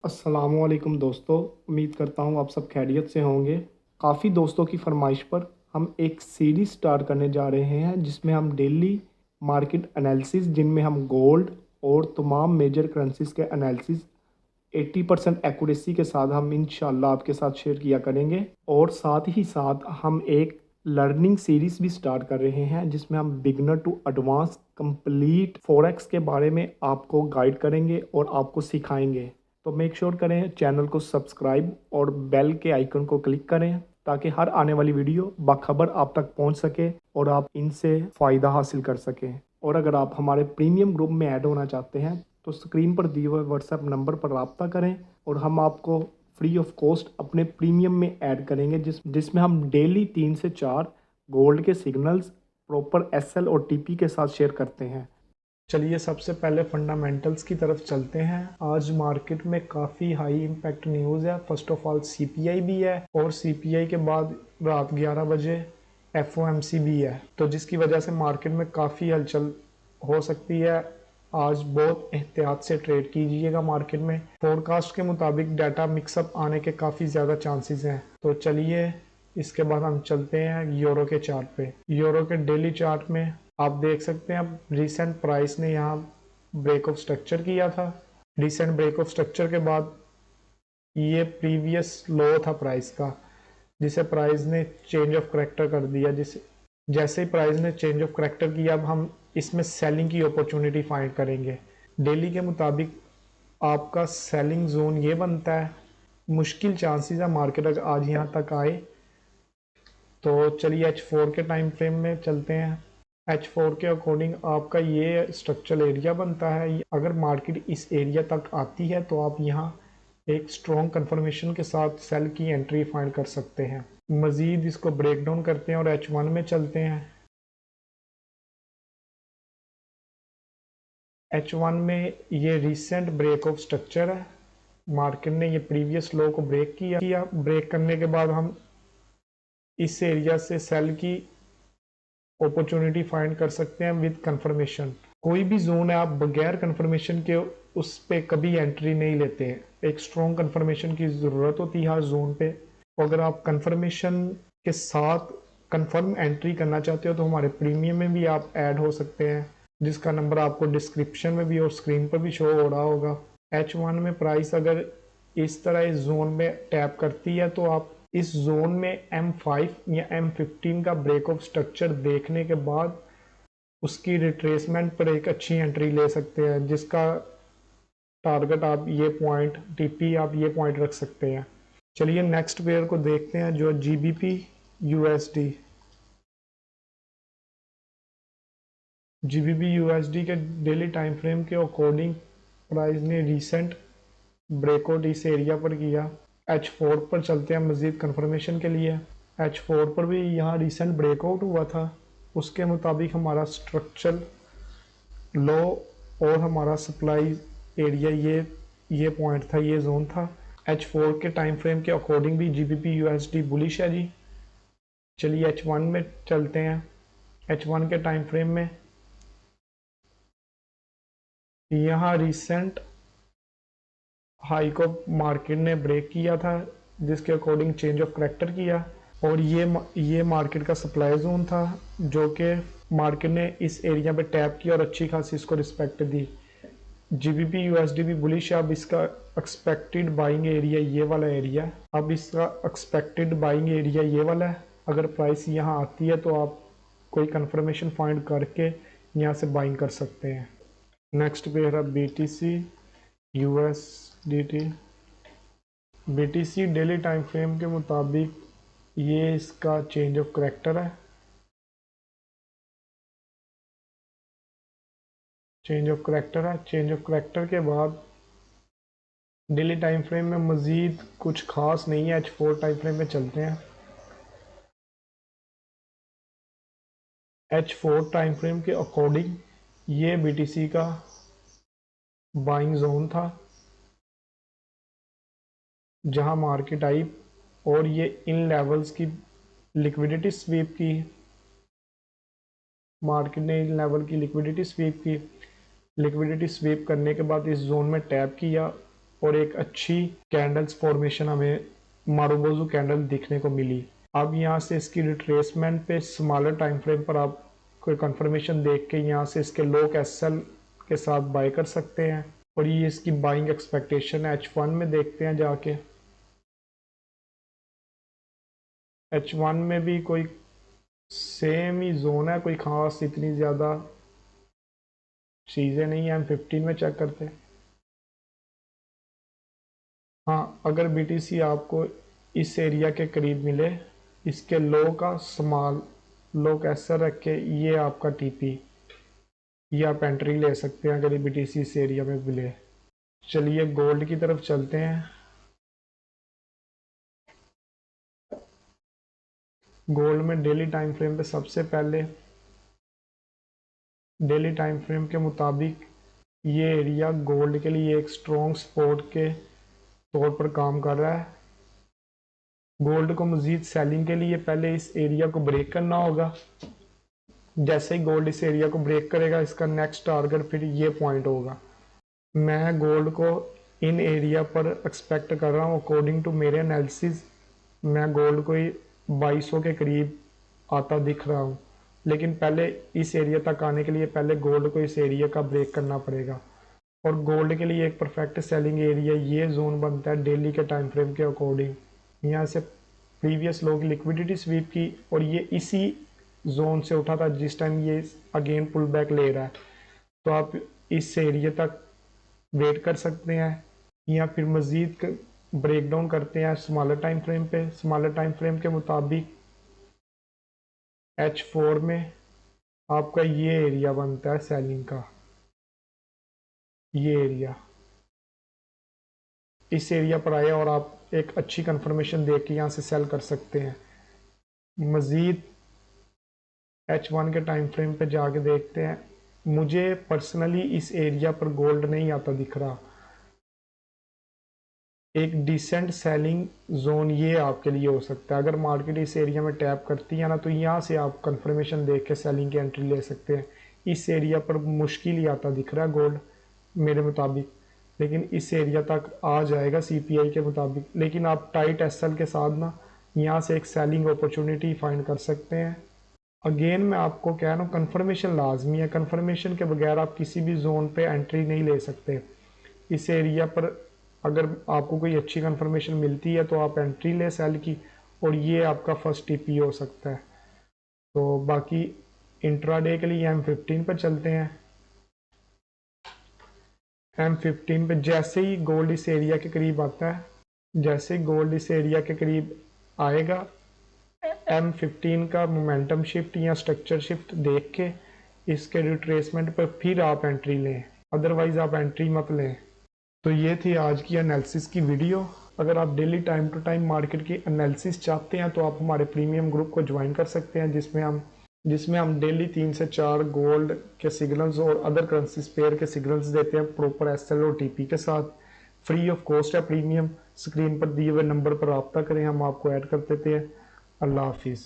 अस्सलामुअलैकुम दोस्तों, उम्मीद करता हूँ आप सब खैरियत से होंगे। काफ़ी दोस्तों की फरमाइश पर हम एक सीरीज स्टार्ट करने जा रहे हैं जिसमें हम डेली मार्केट एनालिसिस, जिनमें हम गोल्ड और तमाम मेजर करेंसीज के एनालिसिस 80% एक्यूरेसी के साथ हम इंशाल्लाह आपके साथ शेयर किया करेंगे। और साथ ही साथ हम एक लर्निंग सीरीज भी स्टार्ट कर रहे हैं जिसमें हम beginner to advance complete forex के बारे में आपको गाइड करेंगे और आपको सिखाएंगे। तो मेक श्योर करें चैनल को सब्सक्राइब और बेल के आइकन को क्लिक करें ताकि हर आने वाली वीडियो बाखबर आप तक पहुंच सके और आप इनसे फ़ायदा हासिल कर सकें। और अगर आप हमारे प्रीमियम ग्रुप में ऐड होना चाहते हैं तो स्क्रीन पर दिए हुए व्हाट्सएप नंबर पर रब्ता करें और हम आपको फ्री ऑफ कॉस्ट अपने प्रीमियम में ऐड करेंगे जिसमें हम डेली 3 से 4 गोल्ड के सिग्नल्स प्रॉपर एसएल और टीपी के साथ शेयर करते हैं। चलिए सबसे पहले फंडामेंटल्स की तरफ चलते हैं। आज मार्केट में काफ़ी हाई इम्पैक्ट न्यूज़ है। फर्स्ट ऑफ ऑल सीपीआई भी है और सीपीआई के बाद रात 11 बजे एफओएमसी भी है, तो जिसकी वजह से मार्केट में काफ़ी हलचल हो सकती है। आज बहुत एहतियात से ट्रेड कीजिएगा। मार्केट में फोरकास्ट के मुताबिक डाटा मिक्सअप आने के काफ़ी ज़्यादा चांसेस हैं। तो चलिए इसके बाद हम चलते हैं यूरो के चार्ट पे। यूरो के डेली चार्ट में आप देख सकते हैं अब रिसेंट प्राइस ने यहाँ ब्रेक ऑफ स्ट्रक्चर किया था। रिसेंट ब्रेक ऑफ स्ट्रक्चर के बाद ये प्रीवियस लो था प्राइस का, जिसे प्राइस ने चेंज ऑफ करेक्टर कर दिया। जैसे ही प्राइस ने चेंज ऑफ करेक्टर किया, अब हम इसमें सेलिंग की अपॉर्चुनिटी फाइंड करेंगे। डेली के मुताबिक आपका सेलिंग जोन ये बनता है। मुश्किल चांसेस है मार्केट अगर आज यहाँ तक आए। तो चलिए H4 के टाइम फ्रेम में चलते हैं। H4 के अकॉर्डिंग आपका ये स्ट्रक्चरल एरिया बनता है। अगर मार्केट इस एरिया तक आती है तो आप यहाँ एक स्ट्रॉन्ग कंफर्मेशन के साथ सेल की एंट्री फाइंड कर सकते हैं। मज़ीद इसको ब्रेक डाउन करते हैं और H1 में चलते हैं। H1 में ये रिसेंट ब्रेक ऑफ स्ट्रक्चर है। मार्केट ने ये प्रीवियस लो को ब्रेक किया। ब्रेक करने के बाद हम इस एरिया से सेल की अपॉर्चुनिटी फाइंड कर सकते हैं विद कंफर्मेशन। कोई भी जोन है, आप बगैर कंफर्मेशन के उस पे कभी एंट्री नहीं लेते हैं। एक स्ट्रॉन्ग कंफर्मेशन की ज़रूरत होती है हर जोन पे। अगर आप कंफर्मेशन के साथ कंफर्म एंट्री करना चाहते हो तो हमारे प्रीमियम में भी आप ऐड हो सकते हैं, जिसका नंबर आपको डिस्क्रिप्शन में भी और स्क्रीन पर भी शो हो रहा होगा। H1 में प्राइस अगर इस तरह इस जोन में टैप करती है तो आप इस जोन में M5 या M15 का ब्रेक ऑफ स्ट्रक्चर देखने के बाद उसकी रिट्रेसमेंट पर एक अच्छी एंट्री ले सकते हैं, जिसका टारगेट आप ये पॉइंट टीपी आप ये पॉइंट रख सकते हैं। चलिए नेक्स्ट पेयर को देखते हैं जो GBP USD। GBP USD के डेली टाइम फ्रेम के अकॉर्डिंग प्राइस ने रिसेंट ब्रेकआउट इस एरिया पर किया। H4 पर चलते हैं मज़ीद कंफर्मेशन के लिए। H4 पर भी यहाँ रिसेंट ब्रेकआउट हुआ था। उसके मुताबिक हमारा स्ट्रक्चरल लो और हमारा सप्लाई एरिया ये पॉइंट था, ये जोन था। H4 के टाइम फ्रेम के अकॉर्डिंग भी GBP USD बुलिश है जी। चलिए H1 में चलते हैं। H1 के टाइम फ्रेम में यहाँ रिसेंट हाई को मार्केट ने ब्रेक किया था, जिसके अकॉर्डिंग चेंज ऑफ करेक्टर किया। और ये मार्केट का सप्लाई जोन था जो कि मार्केट ने इस एरिया पे टैप किया और अच्छी खासी इसको रिस्पेक्ट दी। GBP USD भी बुलिश है। अब इसका एक्सपेक्टेड बाइंग एरिया ये वाला एरिया, अब इसका एक्सपेक्टेड बाइंग एरिया ये वाला है। अगर प्राइस यहाँ आती है तो आप कोई कंफर्मेशन फाइंड करके यहाँ से बाइंग कर सकते हैं। नेक्स्ट पेयर है BTC USDT। BTC daily time frame के मुताबिक ये इसका चेंज ऑफ करेक्टर है। चेंज ऑफ करेक्टर के बाद डेली टाइम फ्रेम में मज़ीद कुछ खास नहीं है। H4 टाइम फ्रेम में चलते हैं। H4 टाइम फ्रेम के अकॉर्डिंग ये BTC का बाइंग जोन था, जहां मार्केट आई और ये इन लेवल्स की लिक्विडिटी स्वीप की। मार्केट ने इन लेवल की लिक्विडिटी स्वीप करने के बाद इस जोन में टैप किया और एक अच्छी कैंडल्स फॉर्मेशन हमें मारुबोजू कैंडल दिखने को मिली। अब यहाँ से इसकी रिट्रेसमेंट पे स्मॉलर टाइम फ्रेम पर आप कोई कंफर्मेशन देख के यहाँ से इसके लो कैसल के साथ बाय कर सकते हैं। और ये इसकी बाइंग एक्सपेक्टेशन है। H1 में देखते हैं जाके। H1 में भी कोई सेम ही जोन है, कोई खास इतनी ज़्यादा चीज़ें नहीं है। हम 15 में चेक करते हैं। हाँ, अगर BTC आपको इस एरिया के करीब मिले, इसके लो का स्मॉल लो कैसा रख के, ये आपका TP, ये आप एंट्री ले सकते हैं अगर ये BTC इस एरिया में मिले। चलिए गोल्ड की तरफ चलते हैं। गोल्ड में डेली टाइम फ्रेम पे सबसे पहले डेली टाइम फ्रेम के मुताबिक ये एरिया गोल्ड के लिए एक स्ट्रॉन्ग सपोर्ट के तौर पर काम कर रहा है। गोल्ड को मज़ीद सेलिंग के लिए पहले इस एरिया को ब्रेक करना होगा। जैसे ही गोल्ड इस एरिया को ब्रेक करेगा, इसका नेक्स्ट टारगेट फिर ये पॉइंट होगा। मैं गोल्ड को इन एरिया पर एक्सपेक्ट कर रहा हूँ। अकॉर्डिंग टू मेरे एनालिसिस मैं गोल्ड को 2200 के करीब आता दिख रहा हूँ, लेकिन पहले इस एरिया तक आने के लिए पहले गोल्ड को इस एरिया का ब्रेक करना पड़ेगा। और गोल्ड के लिए एक परफेक्ट सेलिंग एरिया ये जोन बनता है डेली के टाइम फ्रेम के अकॉर्डिंग। यहाँ से प्रीवियस लो की लिक्विडिटी स्वीप की और ये इसी जोन से उठा था जिस टाइम ये अगेन पुल बैक ले रहा है। तो आप इस एरिया तक वेट कर सकते हैं या फिर मज़ीद ब्रेक डाउन करते हैं स्मॉलर टाइम फ्रेम पे। स्मॉलर टाइम फ्रेम के मुताबिक H4 में आपका ये एरिया बनता है सेलिंग का। ये एरिया इस एरिया पर आया और आप एक अच्छी कंफर्मेशन देख के यहाँ से सेल कर सकते हैं। मज़ीद H1 के टाइम फ्रेम पे जाके देखते हैं। मुझे पर्सनली इस एरिया पर गोल्ड नहीं आता दिख रहा। एक डिसेंट सेलिंग जोन ये आपके लिए हो सकता है। अगर मार्केट इस एरिया में टैप करती है ना, तो यहाँ से आप कंफर्मेशन देख के सेलिंग की एंट्री ले सकते हैं। इस एरिया पर मुश्किल ही आता दिख रहा है गोल्ड मेरे मुताबिक, लेकिन इस एरिया तक आ जाएगा CPI के मुताबिक। लेकिन आप टाइट SL के साथ ना यहाँ से एक सेलिंग अपॉर्चुनिटी फाइंड कर सकते हैं। अगेन मैं आपको कह रहा हूँ कंफर्मेशन लाजमी है। कंफर्मेशन के बगैर आप किसी भी जोन पे एंट्री नहीं ले सकते। इस एरिया पर अगर आपको कोई अच्छी कंफर्मेशन मिलती है तो आप एंट्री ले सेल की, और ये आपका फर्स्ट TP हो सकता है। तो बाकी इंट्राडे के लिए M15 पर चलते हैं। M15 पे जैसे ही गोल्ड इस एरिया के करीब आता है, जैसे ही गोल्ड इस एरिया के करीब आएगा, M15 का मोमेंटम शिफ्ट या स्ट्रक्चर शिफ्ट देख के इसके रिट्रेसमेंट पर फिर आप एंट्री लें, अदरवाइज आप एंट्री मत लें। तो ये थी आज की एनालिसिस की वीडियो। अगर आप daily time to time market की एनालिसिस चाहते हैं तो आप हमारे प्रीमियम ग्रुप को ज्वाइन कर सकते हैं, जिसमें हम डेली 3 से 4 गोल्ड के सिग्नल्स और अदर करेंसीज पेयर के सिग्नल्स देते हैं प्रॉपर SL और TP के साथ। फ्री ऑफ कॉस्ट है प्रीमियम। स्क्रीन पर दिए हुए नंबर पर रब्ता करें, हम आपको ऐड कर देते हैं। अल्लाह हाफिज़।